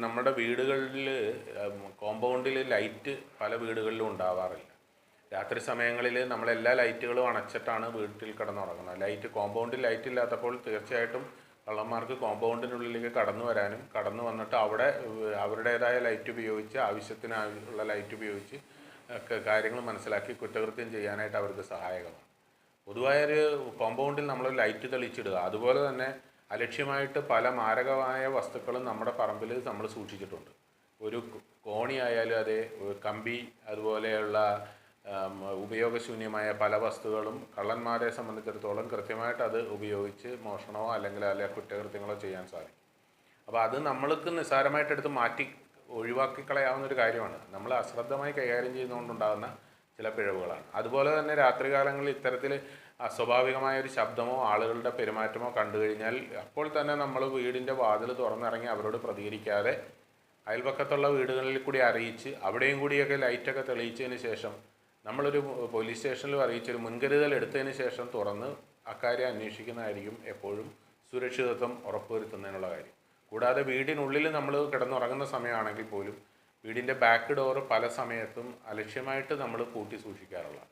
നമ്മുടെ വീടുകളിൽ കോമ്പൗണ്ടിൽ ലൈറ്റ് പല വീടുകളിലും ഉണ്ടാവാറില്ല. രാത്രി സമയങ്ങളിൽ നമ്മളെല്ലാ ലൈറ്റുകളും അണച്ചിട്ടാണ് വീട്ടിൽ കിടന്നുറങ്ങുന്നത്. കോമ്പൗണ്ടിൽ ലൈറ്റ് ഇല്ലാത്തപ്പോൾ തീർച്ചയായിട്ടും കള്ളന്മാർക്ക് കോമ്പൗണ്ടിനുള്ളിലേക്ക് കടന്നു വരാനും കടന്നു വന്നിട്ട് അവിടെ അവരുടേതായ ലൈറ്റ് ഉപയോഗിച്ച് ആവശ്യത്തിനുള്ള ലൈറ്റ് ഉപയോഗിച്ച് ഒക്കെ കാര്യങ്ങൾ മനസ്സിലാക്കി കുറ്റകൃത്യം ചെയ്യാനായിട്ട് അവർക്ക് സഹായകമാണ്. പൊതുവായൊരു കോമ്പൗണ്ടിൽ നമ്മൾ ലൈറ്റ് തെളിച്ചിടുക. അതുപോലെ തന്നെ അലക്ഷ്യമായിട്ട് പല മാരകമായ വസ്തുക്കളും നമ്മുടെ പറമ്പിൽ നമ്മൾ സൂക്ഷിച്ചിട്ടുണ്ട്. ഒരു കോണി ആയാലും അതെ, കമ്പി, അതുപോലെയുള്ള ഉപയോഗശൂന്യമായ പല വസ്തുക്കളും കള്ളന്മാരെ സംബന്ധിച്ചിടത്തോളം കൃത്യമായിട്ട് അത് ഉപയോഗിച്ച് മോഷണമോ അല്ലെങ്കിൽ കുറ്റകൃത്യങ്ങളോ ചെയ്യാൻ സാധിക്കും. അപ്പോൾ അത് നമ്മൾക്ക് നിസ്സാരമായിട്ട് എടുത്ത് മാറ്റി ഒഴിവാക്കി കളയാവുന്നൊരു കാര്യമാണ്. നമ്മൾ അശ്രദ്ധമായി കൈകാര്യം ചെയ്യുന്നതുകൊണ്ടുണ്ടാകുന്ന ചില പിഴവുകളാണ്. അതുപോലെ തന്നെ രാത്രികാലങ്ങളിൽ ഇത്തരത്തിൽ അസ്വാഭാവികമായ ഒരു ശബ്ദമോ ആളുകളുടെ പെരുമാറ്റമോ കണ്ടു കഴിഞ്ഞാൽ അപ്പോൾ തന്നെ നമ്മൾ വീടിൻ്റെ വാതിൽ തുറന്നിറങ്ങി അവരോട് പ്രതികരിക്കാതെ അയൽപക്കത്തുള്ള വീടുകളിൽ കൂടി അറിയിച്ച് അവിടെയും കൂടിയൊക്കെ ലൈറ്റൊക്കെ തെളിയിച്ചതിന് ശേഷം നമ്മളൊരു പോലീസ് സ്റ്റേഷനിലും അറിയിച്ചൊരു മുൻകരുതൽ എടുത്തതിന് ശേഷം തുറന്ന് അക്കാര്യം അന്വേഷിക്കുന്നതായിരിക്കും എപ്പോഴും സുരക്ഷിതത്വം ഉറപ്പുവരുത്തുന്നതിനുള്ള കാര്യം. കൂടാതെ വീടിനുള്ളിൽ നമ്മൾ കിടന്നുറങ്ങുന്ന സമയമാണെങ്കിൽ പോലും വീടിൻ്റെ ബാക്ക് ഡോറ് പല സമയത്തും അലക്ഷ്യമായിട്ട് നമ്മൾ പൂട്ടി സൂക്ഷിക്കാറുള്ളതാണ്.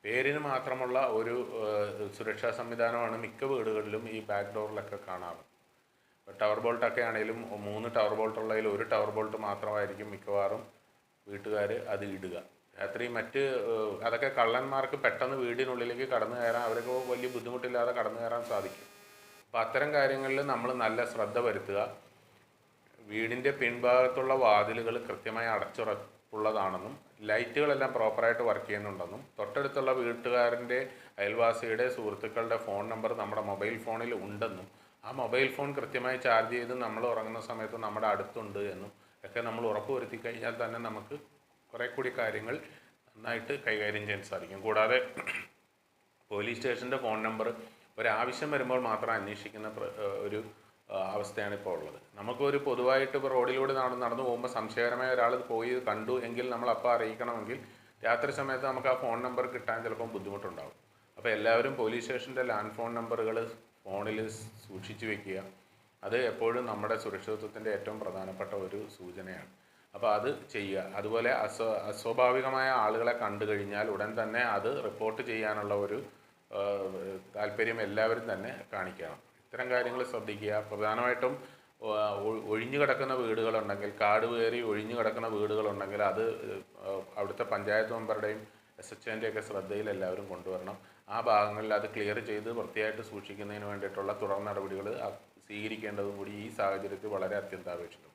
പേരിന് മാത്രമുള്ള ഒരു സുരക്ഷാ സംവിധാനമാണ് മിക്ക വീടുകളിലും ഈ ബാക്ക് ഡോറിലൊക്കെ കാണാറ്. ടവർ ബോൾട്ടൊക്കെ ആണെങ്കിലും 3 ടവർ ബോൾട്ടുള്ളതിൽ 1 ടവർ ബോൾട്ട് മാത്രമായിരിക്കും മിക്കവാറും വീട്ടുകാർ അത് ഇടുക. രാത്രി അതൊക്കെ കള്ളന്മാർക്ക് പെട്ടെന്ന് വീടിനുള്ളിലേക്ക് കടന്നു കയറാൻ അവർക്ക് വലിയ ബുദ്ധിമുട്ടില്ലാതെ കടന്നു കയറാൻ സാധിക്കും. അപ്പോൾ അത്തരം കാര്യങ്ങളിൽ നമ്മൾ നല്ല ശ്രദ്ധ വരുത്തുക. വീടിൻ്റെ പിൻഭാഗത്തുള്ള വാതിലുകൾ കൃത്യമായി അടച്ചുറപ്പുള്ളതാണെന്നും ലൈറ്റുകളെല്ലാം പ്രോപ്പറായിട്ട് വർക്ക് ചെയ്യുന്നുണ്ടെന്നും തൊട്ടടുത്തുള്ള വീട്ടുകാരൻ്റെ, അയൽവാസിയുടെ, സുഹൃത്തുക്കളുടെ ഫോൺ നമ്പർ നമ്മുടെ മൊബൈൽ ഫോണിൽ ഉണ്ടെന്നും ആ മൊബൈൽ ഫോൺ കൃത്യമായി ചാർജ് ചെയ്ത് നമ്മൾ ഉറങ്ങുന്ന സമയത്ത് നമ്മുടെ അടുത്തുണ്ട് എന്നും ഒക്കെ നമ്മൾ ഉറപ്പ് വരുത്തി കഴിഞ്ഞാൽ തന്നെ നമുക്ക് കുറേ കൂടി കാര്യങ്ങൾ നന്നായിട്ട് കൈകാര്യം ചെയ്യാൻ സാധിക്കും. കൂടാതെ പോലീസ് സ്റ്റേഷൻ്റെ ഫോൺ നമ്പർ ഒരാവശ്യം വരുമ്പോൾ മാത്രം അന്വേഷിക്കുന്ന ഒരു അവസ്ഥയാണ് ഇപ്പോൾ ഉള്ളത്. നമുക്കൊരു പൊതുവായിട്ട് ഇപ്പോൾ റോഡിലൂടെ നടന്നു പോകുമ്പോൾ സംശയകരമായ ഒരാൾ പോയി കണ്ടു എങ്കിൽ നമ്മൾ അപ്പോൾ അറിയിക്കണമെങ്കിൽ രാത്രി സമയത്ത് നമുക്ക് ആ ഫോൺ നമ്പർ കിട്ടാൻ ചിലപ്പം ബുദ്ധിമുട്ടുണ്ടാകും. അപ്പോൾ എല്ലാവരും പോലീസ് സ്റ്റേഷൻ്റെ ലാൻഡ് ഫോൺ നമ്പറുകൾ ഫോണിൽ സൂക്ഷിച്ചു വെക്കുക. അത് എപ്പോഴും നമ്മുടെ സുരക്ഷിതത്വത്തിൻ്റെ ഏറ്റവും പ്രധാനപ്പെട്ട ഒരു സൂചനയാണ്. അപ്പോൾ അത് ചെയ്യുക. അതുപോലെ അസ്വാഭാവികമായ ആളുകളെ കണ്ടു കഴിഞ്ഞാൽ ഉടൻ തന്നെ അത് റിപ്പോർട്ട് ചെയ്യാനുള്ള ഒരു താല്പര്യം എല്ലാവരും തന്നെ കാണിക്കണം. ഇത്തരം കാര്യങ്ങൾ ശ്രദ്ധിക്കുക. പ്രധാനമായിട്ടും ഒഴിഞ്ഞു കിടക്കുന്ന വീടുകളുണ്ടെങ്കിൽ, കാട് കയറി ഒഴിഞ്ഞു കിടക്കുന്ന വീടുകളുണ്ടെങ്കിൽ അത് അവിടുത്തെ പഞ്ചായത്ത് മെമ്പറുടെയും SHOൻ്റെയൊക്കെ ശ്രദ്ധയിൽ എല്ലാവരും കൊണ്ടുവരണം. ആ ഭാഗങ്ങളിൽ അത് ക്ലിയർ ചെയ്ത് വൃത്തിയായിട്ട് സൂക്ഷിക്കുന്നതിന് വേണ്ടിയിട്ടുള്ള തുടർ നടപടികൾ സ്വീകരിക്കേണ്ടതും കൂടി ഈ സാഹചര്യത്തിൽ വളരെ അത്യന്താപേക്ഷിതം.